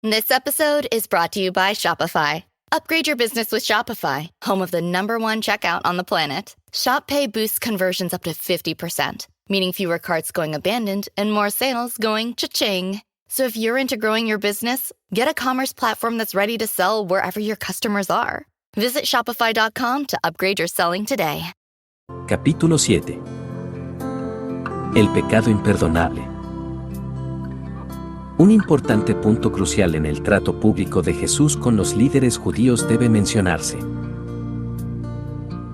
This episode is brought to you by Shopify. Upgrade your business with Shopify, home of the #1 checkout on the planet. Shop Pay boosts conversions up to 50%, meaning fewer carts going abandoned and more sales going cha-ching. So if you're into growing your business, get a commerce platform that's ready to sell wherever your customers are. Visit shopify.com to upgrade your selling today. Capítulo 7. El pecado imperdonable. Un importante punto crucial en el trato público de Jesús con los líderes judíos debe mencionarse.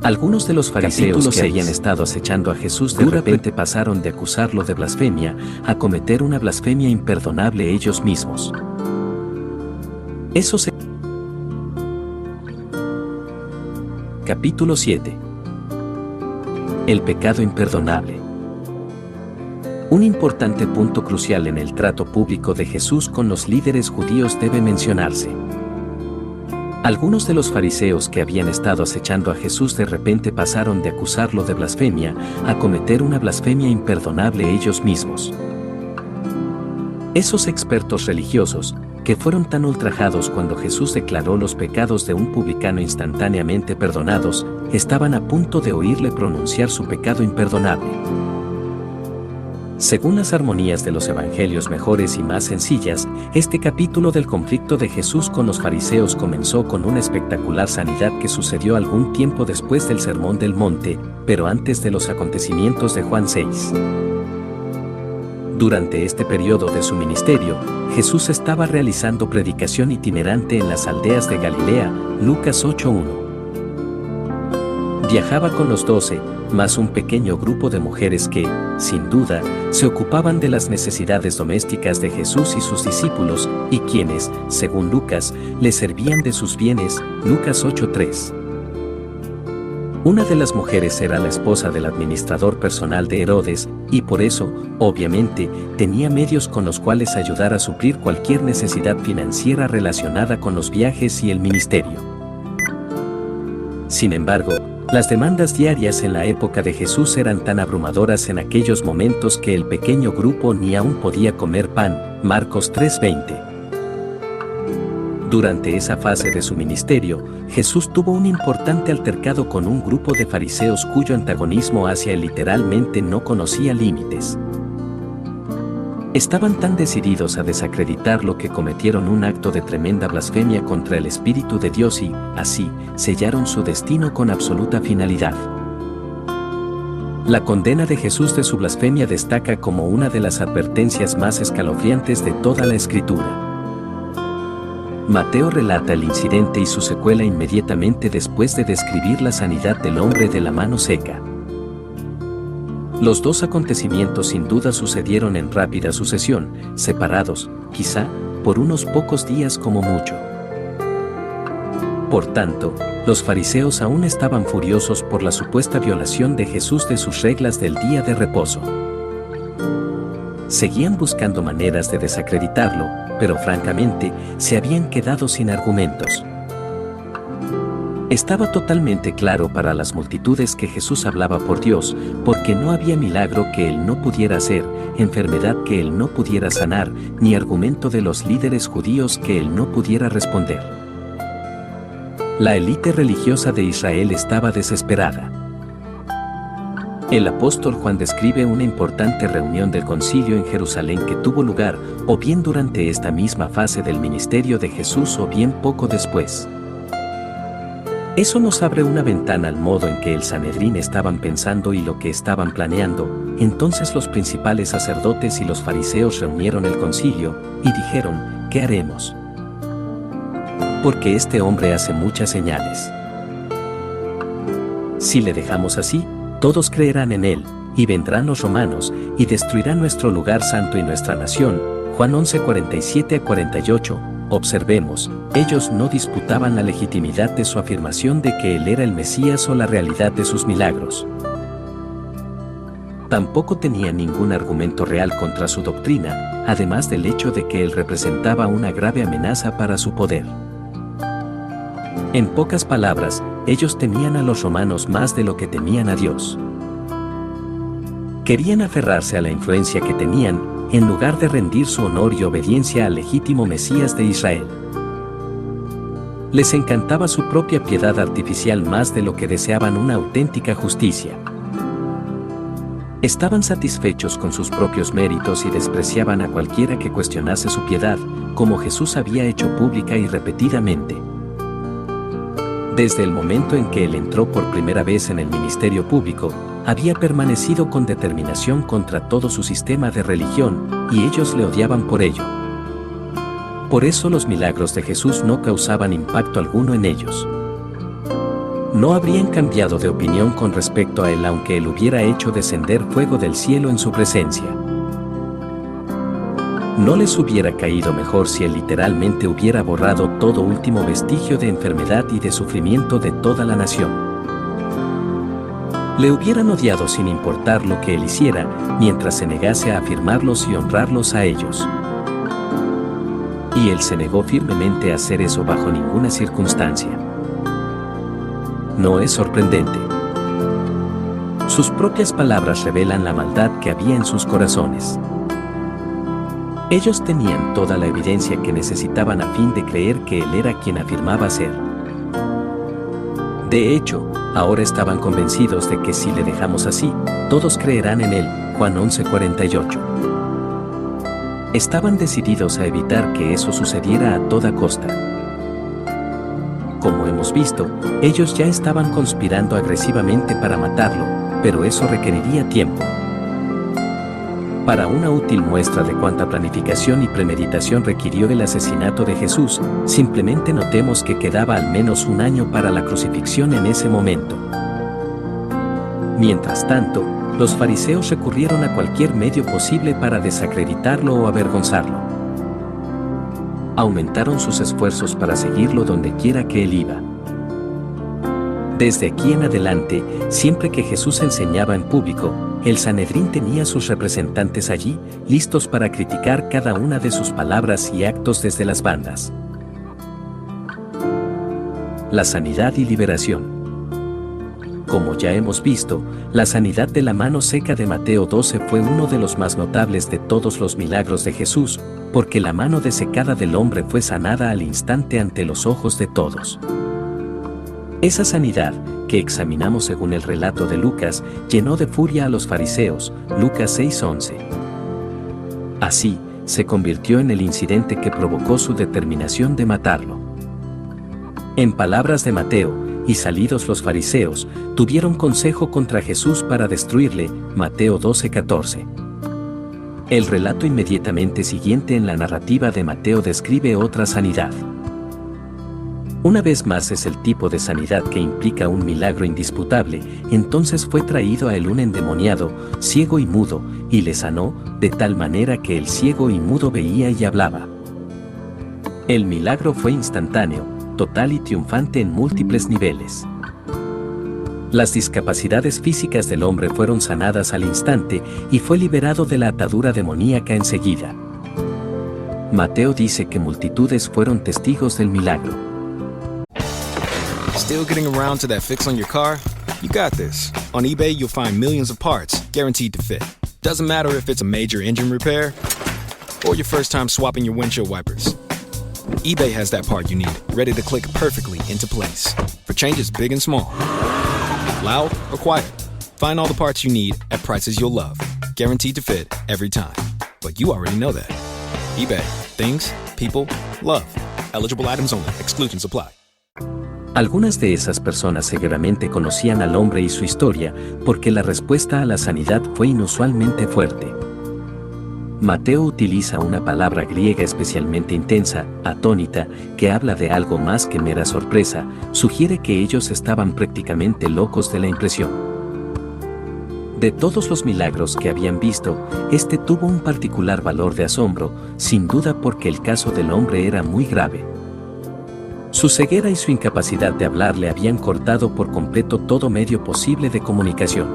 Algunos de los fariseos que habían estado acechando a Jesús de repente pasaron de acusarlo de blasfemia a cometer una blasfemia imperdonable ellos mismos. Capítulo 7. El pecado imperdonable. Un importante punto crucial en el trato público de Jesús con los líderes judíos debe mencionarse. Algunos de los fariseos que habían estado acechando a Jesús de repente pasaron de acusarlo de blasfemia a cometer una blasfemia imperdonable ellos mismos. Esos expertos religiosos, que fueron tan ultrajados cuando Jesús declaró los pecados de un publicano instantáneamente perdonados, estaban a punto de oírle pronunciar su pecado imperdonable. Según las armonías de los evangelios mejores y más sencillas, este capítulo del conflicto de Jesús con los fariseos comenzó con una espectacular sanidad que sucedió algún tiempo después del Sermón del Monte, pero antes de los acontecimientos de Juan 6. Durante este periodo de su ministerio, Jesús estaba realizando predicación itinerante en las aldeas de Galilea, Lucas 8:1. Viajaba con los 12, más un pequeño grupo de mujeres que, sin duda, se ocupaban de las necesidades domésticas de Jesús y sus discípulos, y quienes, según Lucas, le servían de sus bienes, Lucas 8:3. Una de las mujeres era la esposa del administrador personal de Herodes, y por eso, obviamente, tenía medios con los cuales ayudar a suplir cualquier necesidad financiera relacionada con los viajes y el ministerio. Sin embargo, las demandas diarias en la época de Jesús eran tan abrumadoras en aquellos momentos que el pequeño grupo ni aún podía comer pan, Marcos 3:20. Durante esa fase de su ministerio, Jesús tuvo un importante altercado con un grupo de fariseos cuyo antagonismo hacia él literalmente no conocía límites. Estaban tan decididos a desacreditarlo que cometieron un acto de tremenda blasfemia contra el Espíritu de Dios y, así, sellaron su destino con absoluta finalidad. La condena de Jesús de su blasfemia destaca como una de las advertencias más escalofriantes de toda la Escritura. Mateo relata el incidente y su secuela inmediatamente después de describir la sanidad del hombre de la mano seca. Los dos acontecimientos sin duda sucedieron en rápida sucesión, separados, quizá, por unos pocos días como mucho. Por tanto, los fariseos aún estaban furiosos por la supuesta violación de Jesús de sus reglas del día de reposo. Seguían buscando maneras de desacreditarlo, pero francamente, se habían quedado sin argumentos. Estaba totalmente claro para las multitudes que Jesús hablaba por Dios, porque no había milagro que él no pudiera hacer, enfermedad que él no pudiera sanar, ni argumento de los líderes judíos que él no pudiera responder. La élite religiosa de Israel estaba desesperada. El apóstol Juan describe una importante reunión del concilio en Jerusalén que tuvo lugar, o bien durante esta misma fase del ministerio de Jesús o bien poco después. Eso nos abre una ventana al modo en que el Sanedrín estaban pensando y lo que estaban planeando. Entonces los principales sacerdotes y los fariseos reunieron el concilio y dijeron, ¿qué haremos? Porque este hombre hace muchas señales. Si le dejamos así, todos creerán en él, y vendrán los romanos, y destruirán nuestro lugar santo y nuestra nación. Juan 11:47-48. Observemos, ellos no disputaban la legitimidad de su afirmación de que él era el Mesías o la realidad de sus milagros. Tampoco tenían ningún argumento real contra su doctrina, además del hecho de que él representaba una grave amenaza para su poder. En pocas palabras, ellos temían a los romanos más de lo que temían a Dios. Querían aferrarse a la influencia que tenían, en lugar de rendir su honor y obediencia al legítimo Mesías de Israel. Les encantaba su propia piedad artificial más de lo que deseaban una auténtica justicia. Estaban satisfechos con sus propios méritos y despreciaban a cualquiera que cuestionase su piedad, como Jesús había hecho pública y repetidamente. Desde el momento en que él entró por primera vez en el ministerio público, había permanecido con determinación contra todo su sistema de religión, y ellos le odiaban por ello. Por eso los milagros de Jesús no causaban impacto alguno en ellos. No habrían cambiado de opinión con respecto a él aunque él hubiera hecho descender fuego del cielo en su presencia. No les hubiera caído mejor si él literalmente hubiera borrado todo último vestigio de enfermedad y de sufrimiento de toda la nación. Le hubieran odiado sin importar lo que él hiciera, mientras se negase a afirmarlos y honrarlos a ellos. Y él se negó firmemente a hacer eso bajo ninguna circunstancia. No es sorprendente. Sus propias palabras revelan la maldad que había en sus corazones. Ellos tenían toda la evidencia que necesitaban a fin de creer que él era quien afirmaba ser. De hecho, ahora estaban convencidos de que si le dejamos así, todos creerán en él. Juan 11:48. Estaban decididos a evitar que eso sucediera a toda costa. Como hemos visto, ellos ya estaban conspirando agresivamente para matarlo, pero eso requeriría tiempo. Para una útil muestra de cuánta planificación y premeditación requirió el asesinato de Jesús, simplemente notemos que quedaba al menos un año para la crucifixión en ese momento. Mientras tanto, los fariseos recurrieron a cualquier medio posible para desacreditarlo o avergonzarlo. Aumentaron sus esfuerzos para seguirlo donde quiera que él iba. Desde aquí en adelante, siempre que Jesús enseñaba en público, el Sanedrín tenía sus representantes allí, listos para criticar cada una de sus palabras y actos desde las bandas. La sanidad y liberación. Como ya hemos visto, la sanidad de la mano seca de Mateo 12 fue uno de los más notables de todos los milagros de Jesús, porque la mano desecada del hombre fue sanada al instante ante los ojos de todos. Esa sanidad, que examinamos según el relato de Lucas, llenó de furia a los fariseos, Lucas 6:11. Así, se convirtió en el incidente que provocó su determinación de matarlo. En palabras de Mateo, y salidos los fariseos, tuvieron consejo contra Jesús para destruirle, Mateo 12:14. El relato inmediatamente siguiente en la narrativa de Mateo describe otra sanidad. Una vez más es el tipo de sanidad que implica un milagro indisputable. Entonces fue traído a él un endemoniado, ciego y mudo, y le sanó, de tal manera que el ciego y mudo veía y hablaba. El milagro fue instantáneo, total y triunfante en múltiples niveles. Las discapacidades físicas del hombre fueron sanadas al instante y fue liberado de la atadura demoníaca enseguida. Mateo dice que multitudes fueron testigos del milagro. Still getting around to that fix on your car? You got this. On eBay, you'll find millions of parts, guaranteed to fit. Doesn't matter if it's a major engine repair or your first time swapping your windshield wipers. eBay has that part you need, ready to click perfectly into place. For changes big and small. Loud or quiet. Find all the parts you need at prices you'll love. Guaranteed to fit every time. But you already know that. eBay. Things, people, love. Eligible items only. Exclusions apply. Algunas de esas personas seguramente conocían al hombre y su historia, porque la respuesta a la sanidad fue inusualmente fuerte. Mateo utiliza una palabra griega especialmente intensa, atónita, que habla de algo más que mera sorpresa, sugiere que ellos estaban prácticamente locos de la impresión. De todos los milagros que habían visto, este tuvo un particular valor de asombro, sin duda porque el caso del hombre era muy grave. Su ceguera y su incapacidad de hablar le habían cortado por completo todo medio posible de comunicación.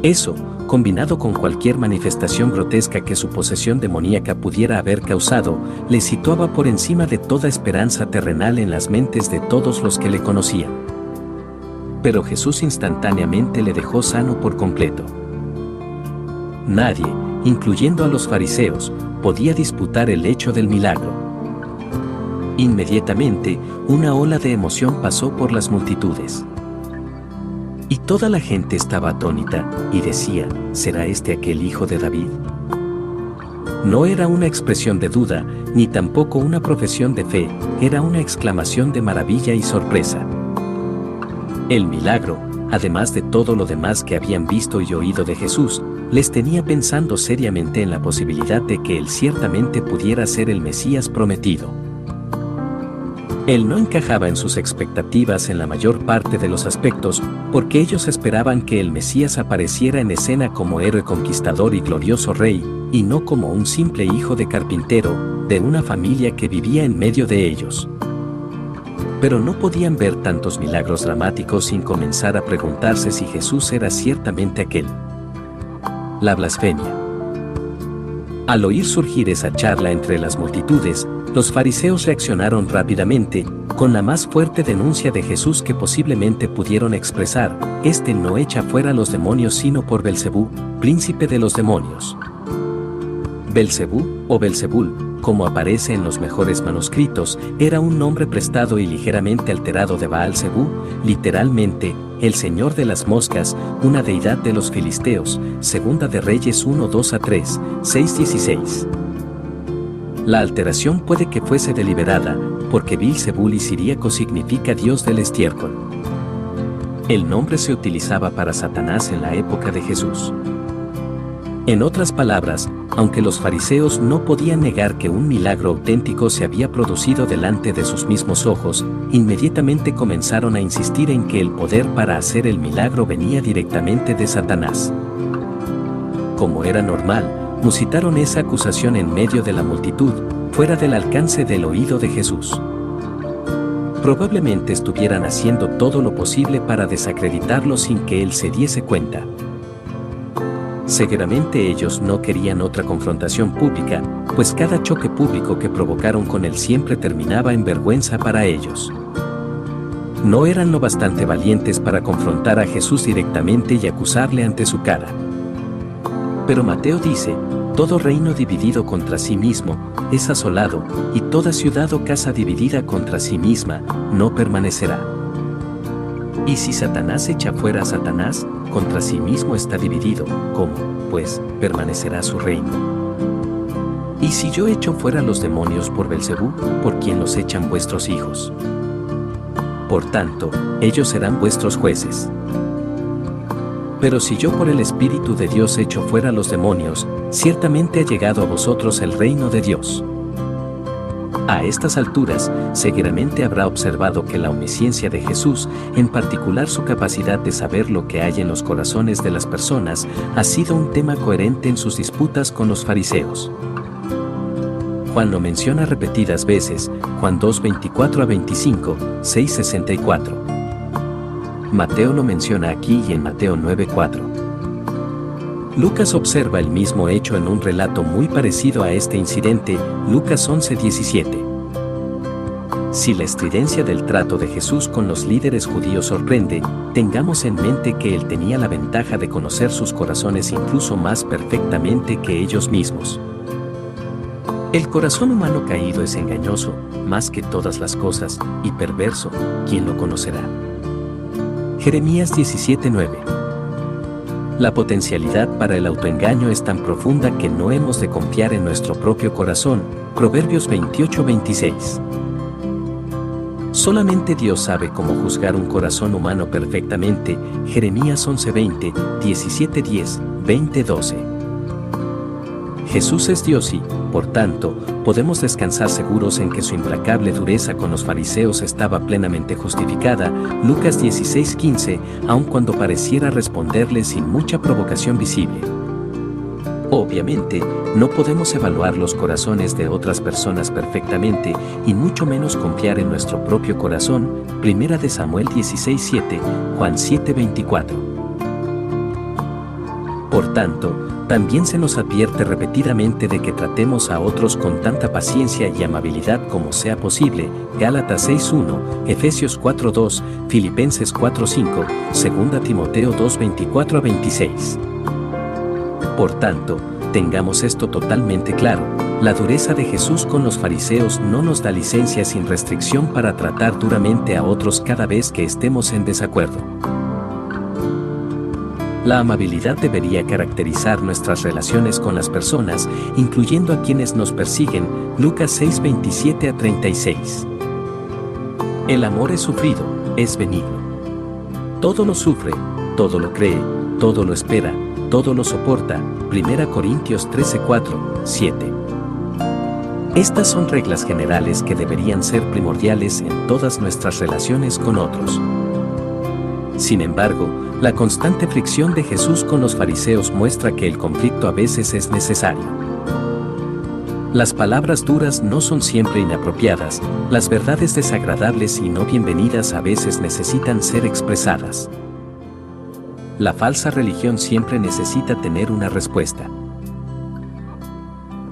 Eso, combinado con cualquier manifestación grotesca que su posesión demoníaca pudiera haber causado, le situaba por encima de toda esperanza terrenal en las mentes de todos los que le conocían. Pero Jesús instantáneamente le dejó sano por completo. Nadie, incluyendo a los fariseos, podía disputar el hecho del milagro. Inmediatamente, una ola de emoción pasó por las multitudes. Y toda la gente estaba atónita, y decía, ¿será este aquel hijo de David? No era una expresión de duda, ni tampoco una profesión de fe, era una exclamación de maravilla y sorpresa. El milagro, además de todo lo demás que habían visto y oído de Jesús, les tenía pensando seriamente en la posibilidad de que él ciertamente pudiera ser el Mesías prometido. Él no encajaba en sus expectativas en la mayor parte de los aspectos, porque ellos esperaban que el Mesías apareciera en escena como héroe conquistador y glorioso rey, y no como un simple hijo de carpintero, de una familia que vivía en medio de ellos. Pero no podían ver tantos milagros dramáticos sin comenzar a preguntarse si Jesús era ciertamente aquel. La blasfemia. Al oír surgir esa charla entre las multitudes, los fariseos reaccionaron rápidamente, con la más fuerte denuncia de Jesús que posiblemente pudieron expresar: «Este no echa fuera los demonios sino por Belcebú, príncipe de los demonios». Belcebú, o Belzebul, como aparece en los mejores manuscritos, era un nombre prestado y ligeramente alterado de Baal-Zebú, literalmente, el señor de las moscas, una deidad de los filisteos, Segunda de Reyes 1-2-3, 6-16. La alteración puede que fuese deliberada, porque Belzebul y siríaco significa dios del estiércol. El nombre se utilizaba para Satanás en la época de Jesús. En otras palabras, aunque los fariseos no podían negar que un milagro auténtico se había producido delante de sus mismos ojos, inmediatamente comenzaron a insistir en que el poder para hacer el milagro venía directamente de Satanás. Como era normal, musitaron esa acusación en medio de la multitud, fuera del alcance del oído de Jesús. Probablemente estuvieran haciendo todo lo posible para desacreditarlo sin que él se diese cuenta. Seguramente ellos no querían otra confrontación pública, pues cada choque público que provocaron con él siempre terminaba en vergüenza para ellos. No eran lo bastante valientes para confrontar a Jesús directamente y acusarle ante su cara. Pero Mateo dice: todo reino dividido contra sí mismo es asolado, y toda ciudad o casa dividida contra sí misma no permanecerá. Y si Satanás echa fuera a Satanás, contra sí mismo está dividido, ¿cómo, pues, permanecerá su reino? Y si yo echo fuera los demonios por Belcebú, ¿por quién los echan vuestros hijos? Por tanto, ellos serán vuestros jueces. Pero si yo por el Espíritu de Dios echo fuera los demonios, ciertamente ha llegado a vosotros el reino de Dios. A estas alturas, seguramente habrá observado que la omnisciencia de Jesús, en particular su capacidad de saber lo que hay en los corazones de las personas, ha sido un tema coherente en sus disputas con los fariseos. Juan lo menciona repetidas veces, Juan 2:24-25, 6:64. Mateo lo menciona aquí y en Mateo 9:4. Lucas observa el mismo hecho en un relato muy parecido a este incidente, Lucas 11:17. Si la estridencia del trato de Jesús con los líderes judíos sorprende, tengamos en mente que él tenía la ventaja de conocer sus corazones incluso más perfectamente que ellos mismos. El corazón humano caído es engañoso, más que todas las cosas, y perverso, ¿quién lo conocerá? Jeremías 17:9. La potencialidad para el autoengaño es tan profunda que no hemos de confiar en nuestro propio corazón, Proverbios 28:26. Solamente Dios sabe cómo juzgar un corazón humano perfectamente, Jeremías 11:20, 17:10, 20:12. Jesús es Dios y, por tanto, podemos descansar seguros en que su implacable dureza con los fariseos estaba plenamente justificada, Lucas 16:15, aun cuando pareciera responderle sin mucha provocación visible. Obviamente, no podemos evaluar los corazones de otras personas perfectamente, y mucho menos confiar en nuestro propio corazón, 1 de Samuel 16:7, Juan 7:24. Por tanto, también se nos advierte repetidamente de que tratemos a otros con tanta paciencia y amabilidad como sea posible, Gálatas 6:1, Efesios 4:2, Filipenses 4:5, 2 Timoteo 2:24-26. Por tanto, Tengamos esto totalmente claro, la dureza de Jesús con los fariseos no nos da licencia sin restricción para tratar duramente a otros cada vez que estemos en desacuerdo. La amabilidad debería caracterizar nuestras relaciones con las personas, incluyendo a quienes nos persiguen, Lucas 6:27 a 36. El amor es sufrido, es benigno. Todo lo sufre, todo lo cree, todo lo espera, todo lo soporta, 1 Corintios 13:4, 7. Estas son reglas generales que deberían ser primordiales en todas nuestras relaciones con otros. Sin embargo, la constante fricción de Jesús con los fariseos muestra que el conflicto a veces es necesario. Las palabras duras no son siempre inapropiadas, las verdades desagradables y no bienvenidas a veces necesitan ser expresadas. La falsa religión siempre necesita tener una respuesta.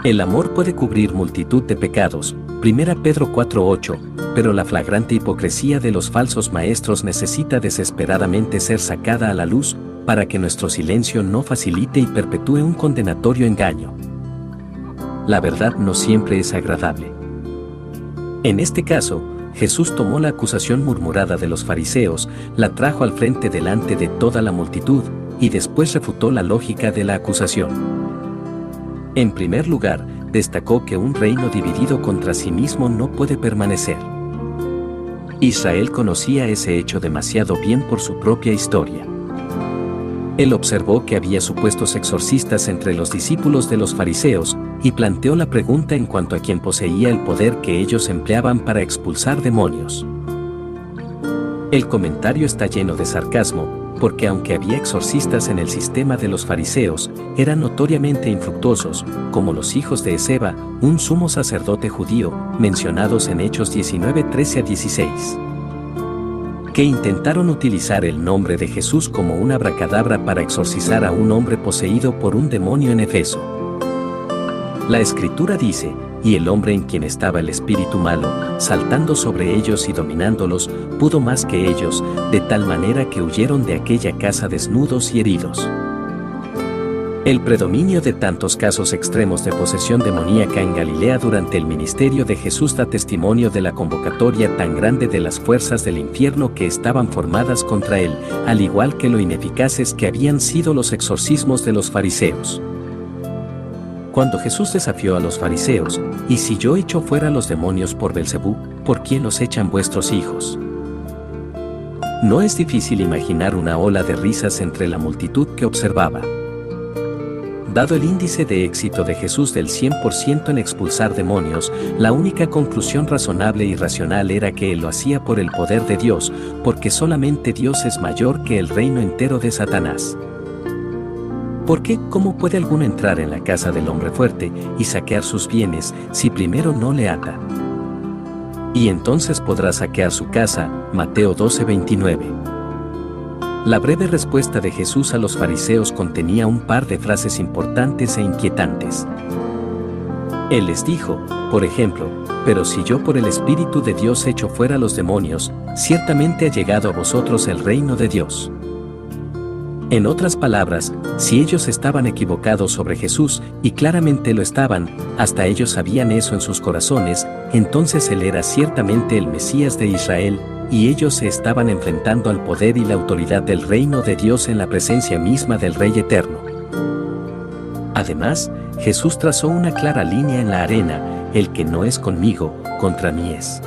El amor puede cubrir multitud de pecados, 1 Pedro 4:8, pero la flagrante hipocresía de los falsos maestros necesita desesperadamente ser sacada a la luz, para que nuestro silencio no facilite y perpetúe un condenatorio engaño. La verdad no siempre es agradable. En este caso, Jesús tomó la acusación murmurada de los fariseos, la trajo al frente delante de toda la multitud, y después refutó la lógica de la acusación. En primer lugar, destacó que un reino dividido contra sí mismo no puede permanecer. Israel conocía ese hecho demasiado bien por su propia historia. Él observó que había supuestos exorcistas entre los discípulos de los fariseos, y planteó la pregunta en cuanto a quien poseía el poder que ellos empleaban para expulsar demonios. El comentario está lleno de sarcasmo, porque aunque había exorcistas en el sistema de los fariseos, eran notoriamente infructuosos, como los hijos de Esceva, un sumo sacerdote judío, mencionados en Hechos 19:13 a 16. Que intentaron utilizar el nombre de Jesús como una abracadabra para exorcizar a un hombre poseído por un demonio en Efeso. La Escritura dice, y el hombre en quien estaba el espíritu malo, saltando sobre ellos y dominándolos, pudo más que ellos, de tal manera que huyeron de aquella casa desnudos y heridos. El predominio de tantos casos extremos de posesión demoníaca en Galilea durante el ministerio de Jesús da testimonio de la convocatoria tan grande de las fuerzas del infierno que estaban formadas contra él, al igual que lo ineficaces que habían sido los exorcismos de los fariseos. Cuando Jesús desafió a los fariseos, «¿Y si yo echo fuera los demonios por Belcebú, por quién los echan vuestros hijos?». No es difícil imaginar una ola de risas entre la multitud que observaba. Dado el índice de éxito de Jesús del 100% en expulsar demonios, la única conclusión razonable y racional era que él lo hacía por el poder de Dios, porque solamente Dios es mayor que el reino entero de Satanás. ¿Por qué? ¿Cómo puede alguno entrar en la casa del hombre fuerte y saquear sus bienes si primero no le ata? Y entonces podrá saquear su casa, Mateo 12:29. La breve respuesta de Jesús a los fariseos contenía un par de frases importantes e inquietantes. Él les dijo, por ejemplo, «Pero si yo por el Espíritu de Dios echo fuera los demonios, ciertamente ha llegado a vosotros el reino de Dios». En otras palabras, si ellos estaban equivocados sobre Jesús, y claramente lo estaban, hasta ellos sabían eso en sus corazones, entonces él era ciertamente el Mesías de Israel, y ellos se estaban enfrentando al poder y la autoridad del reino de Dios en la presencia misma del Rey Eterno. Además, Jesús trazó una clara línea en la arena, «El que no es conmigo, contra mí es».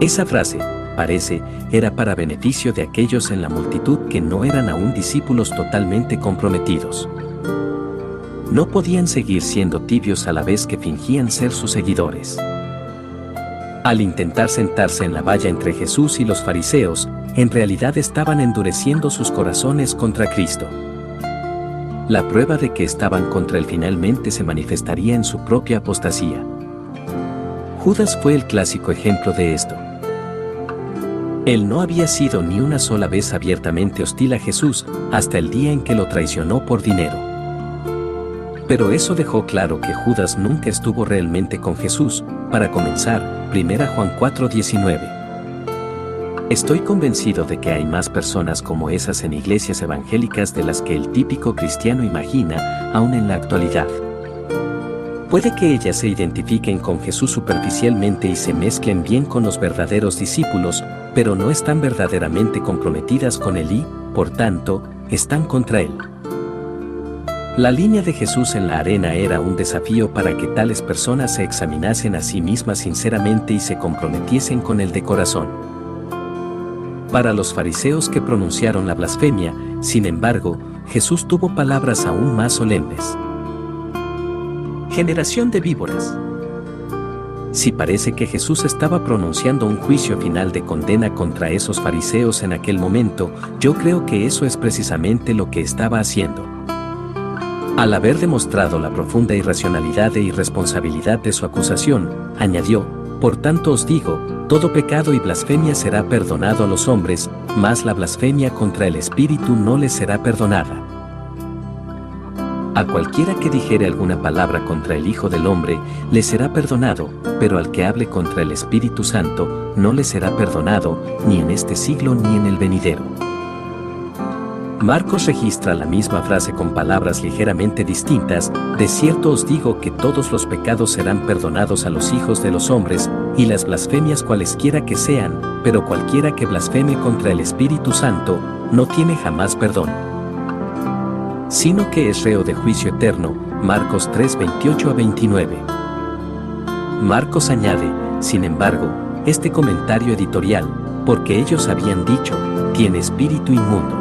Esa frase, parece, era para beneficio de aquellos en la multitud que no eran aún discípulos totalmente comprometidos. No podían seguir siendo tibios a la vez que fingían ser sus seguidores. Al intentar sentarse en la valla entre Jesús y los fariseos, en realidad estaban endureciendo sus corazones contra Cristo. La prueba de que estaban contra él finalmente se manifestaría en su propia apostasía. Judas fue el clásico ejemplo de esto. Él no había sido ni una sola vez abiertamente hostil a Jesús, hasta el día en que lo traicionó por dinero. Pero eso dejó claro que Judas nunca estuvo realmente con Jesús. Para comenzar, 1 Juan 4:19. Estoy convencido de que hay más personas como esas en iglesias evangélicas de las que el típico cristiano imagina, aún en la actualidad. Puede que ellas se identifiquen con Jesús superficialmente y se mezclen bien con los verdaderos discípulos, pero no están verdaderamente comprometidas con Él y, por tanto, están contra Él. La línea de Jesús en la arena era un desafío para que tales personas se examinasen a sí mismas sinceramente y se comprometiesen con Él de corazón. Para los fariseos que pronunciaron la blasfemia, sin embargo, Jesús tuvo palabras aún más solemnes. Generación de víboras. Si parece que Jesús estaba pronunciando un juicio final de condena contra esos fariseos en aquel momento, yo creo que eso es precisamente lo que estaba haciendo. Al haber demostrado la profunda irracionalidad e irresponsabilidad de su acusación, añadió: por tanto os digo, todo pecado y blasfemia será perdonado a los hombres, mas la blasfemia contra el Espíritu no les será perdonada. A cualquiera que dijere alguna palabra contra el Hijo del Hombre, le será perdonado, pero al que hable contra el Espíritu Santo, no le será perdonado, ni en este siglo ni en el venidero. Marcos registra la misma frase con palabras ligeramente distintas: de cierto os digo que todos los pecados serán perdonados a los hijos de los hombres, y las blasfemias cualesquiera que sean, pero cualquiera que blasfeme contra el Espíritu Santo, no tiene jamás perdón, sino que es reo de juicio eterno. Marcos 3, 28 a 29. Marcos añade, sin embargo, este comentario editorial, porque ellos habían dicho: tiene espíritu inmundo.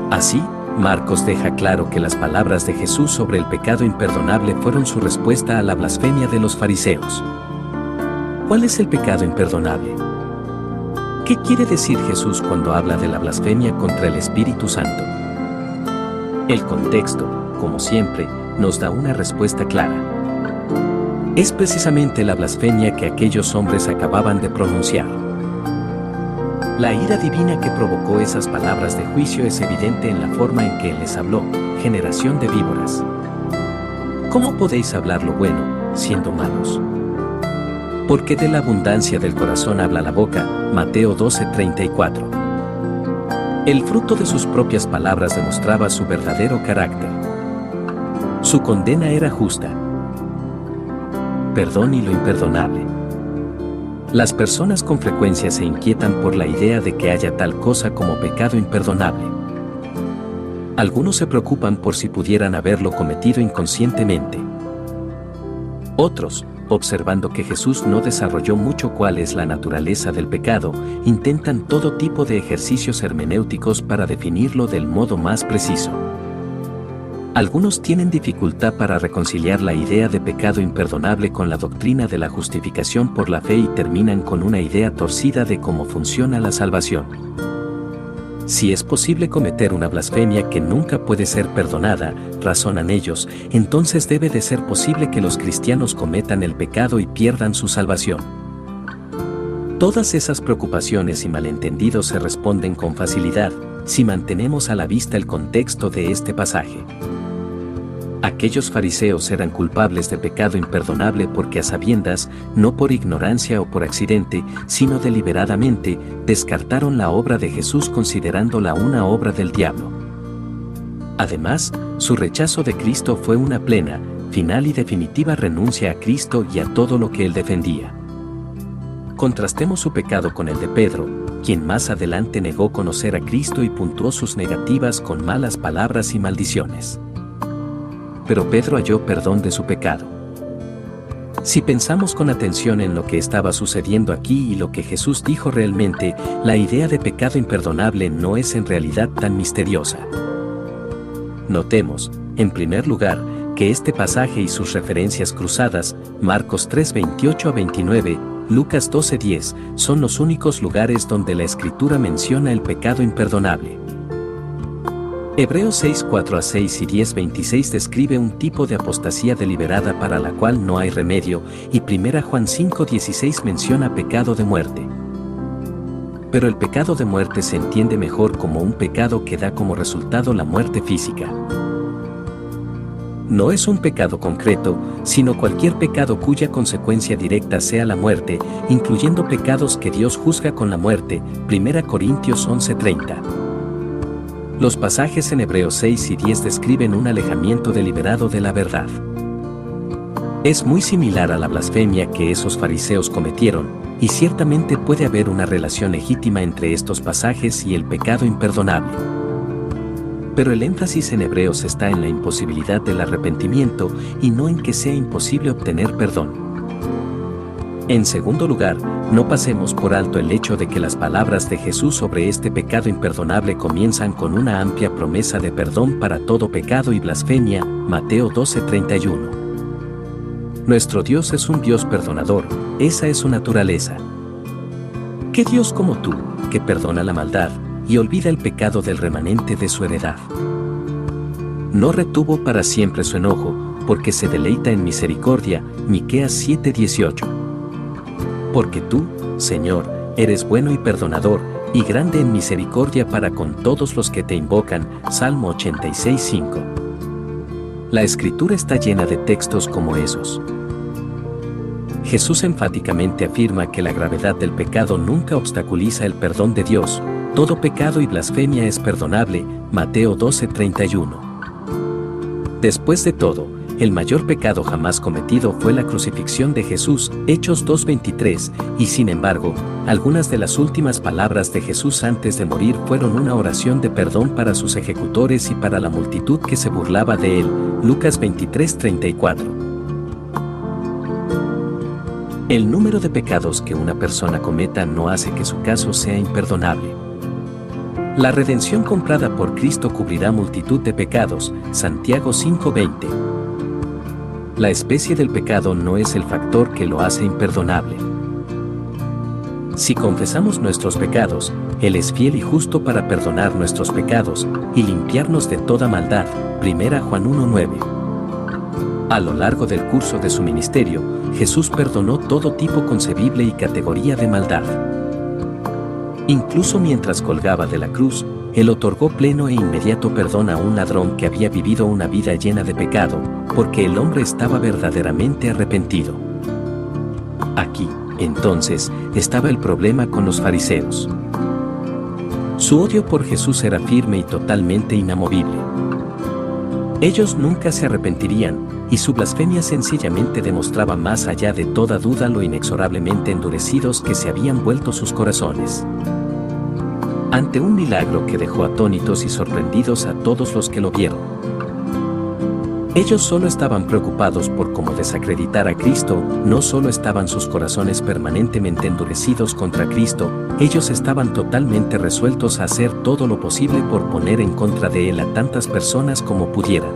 Así, Marcos deja claro que las palabras de Jesús sobre el pecado imperdonable fueron su respuesta a la blasfemia de los fariseos. ¿Cuál es el pecado imperdonable? ¿Qué quiere decir Jesús cuando habla de la blasfemia contra el Espíritu Santo? El contexto, como siempre, nos da una respuesta clara. Es precisamente la blasfemia que aquellos hombres acababan de pronunciar. La ira divina que provocó esas palabras de juicio es evidente en la forma en que Él les habló: generación de víboras. ¿Cómo podéis hablar lo bueno, siendo malos? Porque de la abundancia del corazón habla la boca. Mateo 12:34. El fruto de sus propias palabras demostraba su verdadero carácter. Su condena era justa. Perdón y lo imperdonable. Las personas con frecuencia se inquietan por la idea de que haya tal cosa como pecado imperdonable. Algunos se preocupan por si pudieran haberlo cometido inconscientemente. Otros, observando que Jesús no desarrolló mucho cuál es la naturaleza del pecado, intentan todo tipo de ejercicios hermenéuticos para definirlo del modo más preciso. Algunos tienen dificultad para reconciliar la idea de pecado imperdonable con la doctrina de la justificación por la fe y terminan con una idea torcida de cómo funciona la salvación. Si es posible cometer una blasfemia que nunca puede ser perdonada, razonan ellos, entonces debe de ser posible que los cristianos cometan el pecado y pierdan su salvación. Todas esas preocupaciones y malentendidos se responden con facilidad, si mantenemos a la vista el contexto de este pasaje. Aquellos fariseos eran culpables de pecado imperdonable porque a sabiendas, no por ignorancia o por accidente, sino deliberadamente, descartaron la obra de Jesús considerándola una obra del diablo. Además, su rechazo de Cristo fue una plena, final y definitiva renuncia a Cristo y a todo lo que Él defendía. Contrastemos su pecado con el de Pedro, quien más adelante negó conocer a Cristo y puntuó sus negativas con malas palabras y maldiciones. Pero Pedro halló perdón de su pecado. Si pensamos con atención en lo que estaba sucediendo aquí y lo que Jesús dijo realmente, la idea de pecado imperdonable no es en realidad tan misteriosa. Notemos, en primer lugar, que este pasaje y sus referencias cruzadas, Marcos 3:28 a 29, Lucas 12:10, son los únicos lugares donde la Escritura menciona el pecado imperdonable. Hebreos 6:4 a 6 y 10:26 describe un tipo de apostasía deliberada para la cual no hay remedio, y 1 Juan 5:16 menciona pecado de muerte. Pero el pecado de muerte se entiende mejor como un pecado que da como resultado la muerte física. No es un pecado concreto, sino cualquier pecado cuya consecuencia directa sea la muerte, incluyendo pecados que Dios juzga con la muerte. 1 Corintios 11:30. Los pasajes en Hebreos 6 y 10 describen un alejamiento deliberado de la verdad. Es muy similar a la blasfemia que esos fariseos cometieron, y ciertamente puede haber una relación legítima entre estos pasajes y el pecado imperdonable. Pero el énfasis en Hebreos está en la imposibilidad del arrepentimiento y no en que sea imposible obtener perdón. En segundo lugar, no pasemos por alto el hecho de que las palabras de Jesús sobre este pecado imperdonable comienzan con una amplia promesa de perdón para todo pecado y blasfemia, Mateo 12:31. Nuestro Dios es un Dios perdonador, esa es su naturaleza. ¿Qué Dios como tú, que perdona la maldad y olvida el pecado del remanente de su heredad? No retuvo para siempre su enojo, porque se deleita en misericordia, Miqueas 7:18. Porque tú, Señor, eres bueno y perdonador, y grande en misericordia para con todos los que te invocan, Salmo 86:5. La Escritura está llena de textos como esos. Jesús enfáticamente afirma que la gravedad del pecado nunca obstaculiza el perdón de Dios. Todo pecado y blasfemia es perdonable, Mateo 12:31. Después de todo, el mayor pecado jamás cometido fue la crucifixión de Jesús, Hechos 2:23, y sin embargo, algunas de las últimas palabras de Jesús antes de morir fueron una oración de perdón para sus ejecutores y para la multitud que se burlaba de él, Lucas 23:34. El número de pecados que una persona cometa no hace que su caso sea imperdonable. La redención comprada por Cristo cubrirá multitud de pecados, Santiago 5:20. La especie del pecado no es el factor que lo hace imperdonable. Si confesamos nuestros pecados, Él es fiel y justo para perdonar nuestros pecados y limpiarnos de toda maldad, 1 Juan 1:9. A lo largo del curso de su ministerio, Jesús perdonó todo tipo concebible y categoría de maldad. Incluso mientras colgaba de la cruz, Él otorgó pleno e inmediato perdón a un ladrón que había vivido una vida llena de pecado, porque el hombre estaba verdaderamente arrepentido. Aquí, entonces, estaba el problema con los fariseos. Su odio por Jesús era firme y totalmente inamovible. Ellos nunca se arrepentirían, y su blasfemia sencillamente demostraba más allá de toda duda lo inexorablemente endurecidos que se habían vuelto sus corazones. Ante un milagro que dejó atónitos y sorprendidos a todos los que lo vieron. Ellos solo estaban preocupados por cómo desacreditar a Cristo, no solo estaban sus corazones permanentemente endurecidos contra Cristo, ellos estaban totalmente resueltos a hacer todo lo posible por poner en contra de Él a tantas personas como pudieran.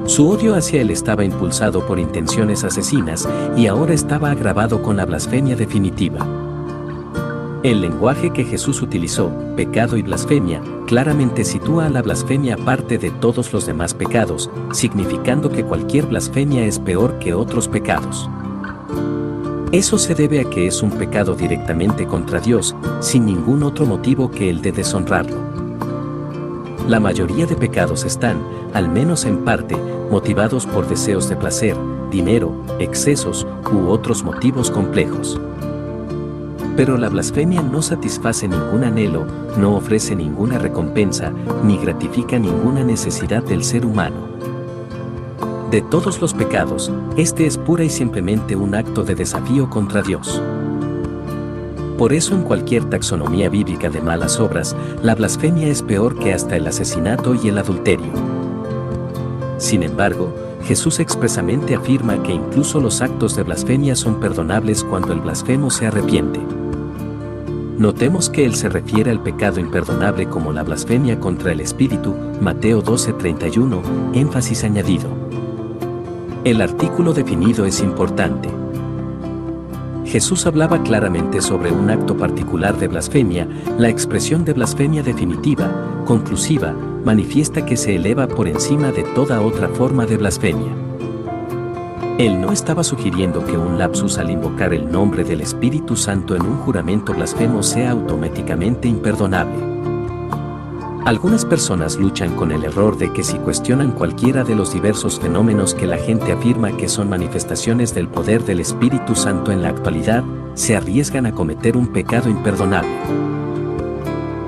Su odio hacia Él estaba impulsado por intenciones asesinas y ahora estaba agravado con la blasfemia definitiva. El lenguaje que Jesús utilizó, pecado y blasfemia, claramente sitúa a la blasfemia aparte de todos los demás pecados, significando que cualquier blasfemia es peor que otros pecados. Eso se debe a que es un pecado directamente contra Dios, sin ningún otro motivo que el de deshonrarlo. La mayoría de pecados están, al menos en parte, motivados por deseos de placer, dinero, excesos u otros motivos complejos. Pero la blasfemia no satisface ningún anhelo, no ofrece ninguna recompensa, ni gratifica ninguna necesidad del ser humano. De todos los pecados, este es pura y simplemente un acto de desafío contra Dios. Por eso en cualquier taxonomía bíblica de malas obras, la blasfemia es peor que hasta el asesinato y el adulterio. Sin embargo, Jesús expresamente afirma que incluso los actos de blasfemia son perdonables cuando el blasfemo se arrepiente. Notemos que Él se refiere al pecado imperdonable como la blasfemia contra el Espíritu, Mateo 12:31, énfasis añadido. El artículo definido es importante. Jesús hablaba claramente sobre un acto particular de blasfemia, la expresión de blasfemia definitiva, conclusiva, manifiesta que se eleva por encima de toda otra forma de blasfemia. Él no estaba sugiriendo que un lapsus al invocar el nombre del Espíritu Santo en un juramento blasfemo sea automáticamente imperdonable. Algunas personas luchan con el error de que si cuestionan cualquiera de los diversos fenómenos que la gente afirma que son manifestaciones del poder del Espíritu Santo en la actualidad, se arriesgan a cometer un pecado imperdonable.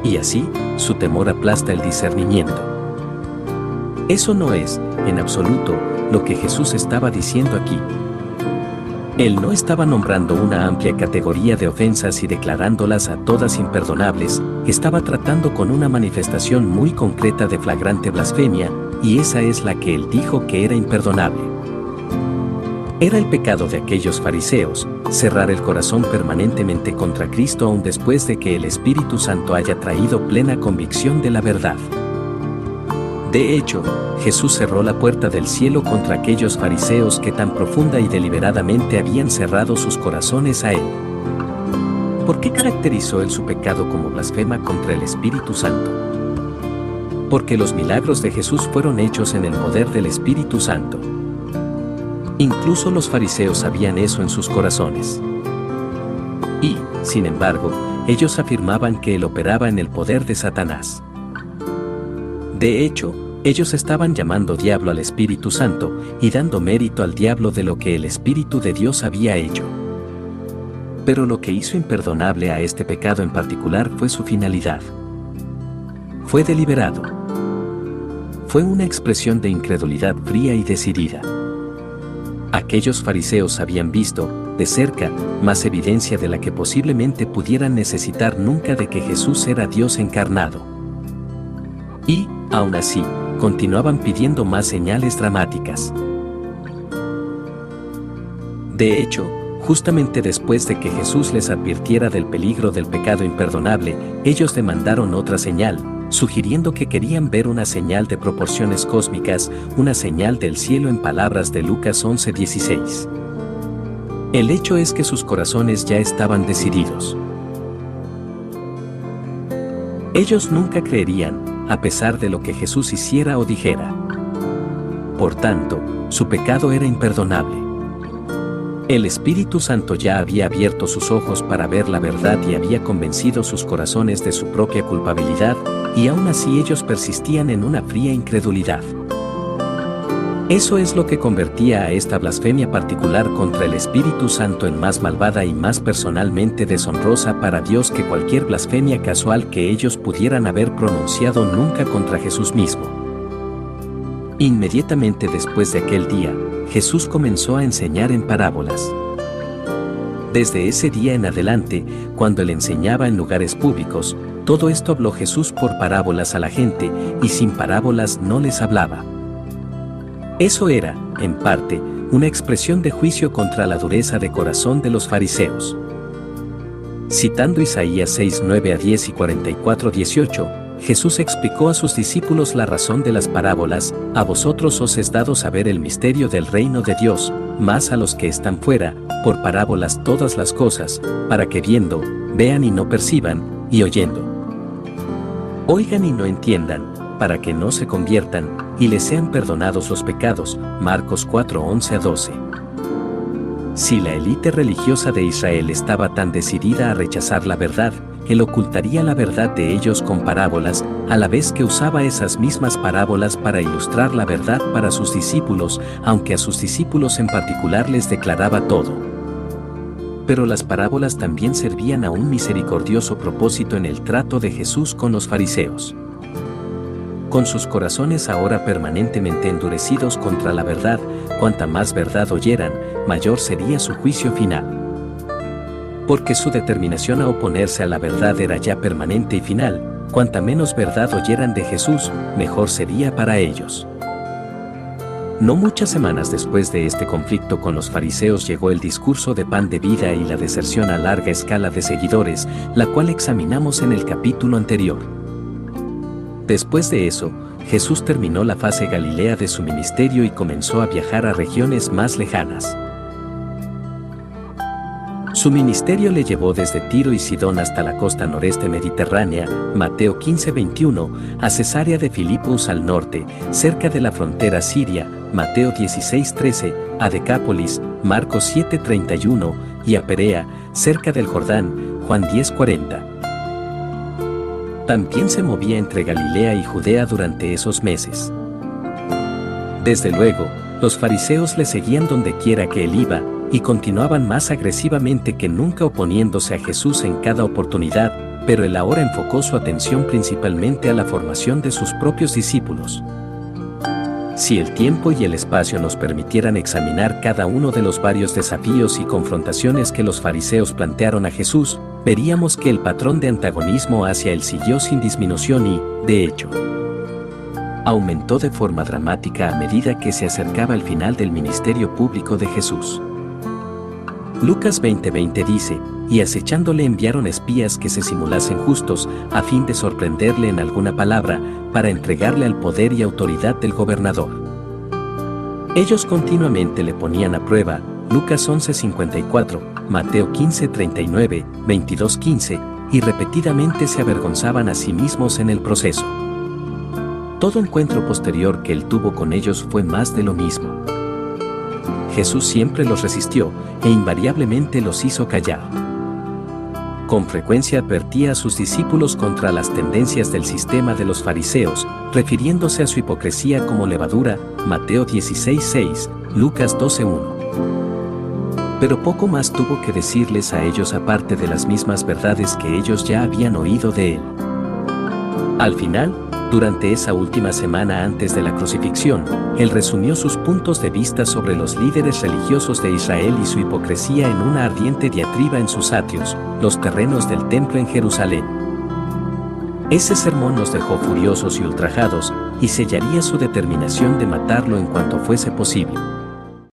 Y así, su temor aplasta el discernimiento. Eso no es, en absoluto, lo que Jesús estaba diciendo aquí. Él no estaba nombrando una amplia categoría de ofensas y declarándolas a todas imperdonables, estaba tratando con una manifestación muy concreta de flagrante blasfemia, y esa es la que él dijo que era imperdonable. Era el pecado de aquellos fariseos, cerrar el corazón permanentemente contra Cristo aun después de que el Espíritu Santo haya traído plena convicción de la verdad. De hecho, Jesús cerró la puerta del cielo contra aquellos fariseos que tan profunda y deliberadamente habían cerrado sus corazones a Él. ¿Por qué caracterizó Él su pecado como blasfema contra el Espíritu Santo? Porque los milagros de Jesús fueron hechos en el poder del Espíritu Santo. Incluso los fariseos sabían eso en sus corazones. Y, sin embargo, ellos afirmaban que Él operaba en el poder de Satanás. De hecho, ellos estaban llamando diablo al Espíritu Santo y dando mérito al diablo de lo que el Espíritu de Dios había hecho. Pero lo que hizo imperdonable a este pecado en particular fue su finalidad. Fue deliberado. Fue una expresión de incredulidad fría y decidida. Aquellos fariseos habían visto, de cerca, más evidencia de la que posiblemente pudieran necesitar nunca de que Jesús era Dios encarnado. Y, aún así, continuaban pidiendo más señales dramáticas. De hecho, justamente después de que Jesús les advirtiera del peligro del pecado imperdonable, ellos demandaron otra señal, sugiriendo que querían ver una señal de proporciones cósmicas, una señal del cielo en palabras de Lucas 11:16. El hecho es que sus corazones ya estaban decididos. Ellos nunca creerían, a pesar de lo que Jesús hiciera o dijera. Por tanto, su pecado era imperdonable. El Espíritu Santo ya había abierto sus ojos para ver la verdad y había convencido sus corazones de su propia culpabilidad, y aún así ellos persistían en una fría incredulidad. Eso es lo que convertía a esta blasfemia particular contra el Espíritu Santo en más malvada y más personalmente deshonrosa para Dios que cualquier blasfemia casual que ellos pudieran haber pronunciado nunca contra Jesús mismo. Inmediatamente después de aquel día, Jesús comenzó a enseñar en parábolas. Desde ese día en adelante, cuando él enseñaba en lugares públicos, todo esto habló Jesús por parábolas a la gente, y sin parábolas no les hablaba. Eso era, en parte, una expresión de juicio contra la dureza de corazón de los fariseos. Citando Isaías 6:9-10 y 44:18, Jesús explicó a sus discípulos la razón de las parábolas: a vosotros os es dado saber el misterio del reino de Dios, mas a los que están fuera, por parábolas todas las cosas, para que viendo, vean y no perciban, y oyendo, oigan y no entiendan, para que no se conviertan, y les sean perdonados los pecados. Marcos 4:11-12. Si la élite religiosa de Israel estaba tan decidida a rechazar la verdad, él ocultaría la verdad de ellos con parábolas, a la vez que usaba esas mismas parábolas para ilustrar la verdad para sus discípulos, aunque a sus discípulos en particular les declaraba todo. Pero las parábolas también servían a un misericordioso propósito en el trato de Jesús con los fariseos. Con sus corazones ahora permanentemente endurecidos contra la verdad, cuanta más verdad oyeran, mayor sería su juicio final. Porque su determinación a oponerse a la verdad era ya permanente y final, cuanta menos verdad oyeran de Jesús, mejor sería para ellos. No muchas semanas después de este conflicto con los fariseos llegó el discurso de pan de vida y la deserción a larga escala de seguidores, la cual examinamos en el capítulo anterior. Después de eso, Jesús terminó la fase galilea de su ministerio y comenzó a viajar a regiones más lejanas. Su ministerio le llevó desde Tiro y Sidón hasta la costa noreste mediterránea, Mateo 15:21, a Cesarea de Filipos al norte, cerca de la frontera siria, Mateo 16:13, a Decápolis, Marcos 7:31, y a Perea, cerca del Jordán, Juan 10:40. también se movía entre Galilea y Judea durante esos meses. Desde luego, los fariseos le seguían donde quiera que él iba, y continuaban más agresivamente que nunca oponiéndose a Jesús en cada oportunidad, pero él ahora enfocó su atención principalmente a la formación de sus propios discípulos. Si el tiempo y el espacio nos permitieran examinar cada uno de los varios desafíos y confrontaciones que los fariseos plantearon a Jesús, veríamos que el patrón de antagonismo hacia él siguió sin disminución y, de hecho, aumentó de forma dramática a medida que se acercaba el final del ministerio público de Jesús. Lucas 20:20 dice, y acechándole enviaron espías que se simulasen justos, a fin de sorprenderle en alguna palabra, para entregarle al poder y autoridad del gobernador. Ellos continuamente le ponían a prueba, Lucas 11:54, Mateo 15:39, 22:15, y repetidamente se avergonzaban a sí mismos en el proceso. Todo encuentro posterior que él tuvo con ellos fue más de lo mismo. Jesús siempre los resistió e invariablemente los hizo callar. Con frecuencia advertía a sus discípulos contra las tendencias del sistema de los fariseos, refiriéndose a su hipocresía como levadura, Mateo 16:6, Lucas 12:1. Pero poco más tuvo que decirles a ellos aparte de las mismas verdades que ellos ya habían oído de él. Al final, durante esa última semana antes de la crucifixión, él resumió sus puntos de vista sobre los líderes religiosos de Israel y su hipocresía en una ardiente diatriba en sus atrios, los terrenos del templo en Jerusalén. Ese sermón los dejó furiosos y ultrajados, y sellaría su determinación de matarlo en cuanto fuese posible.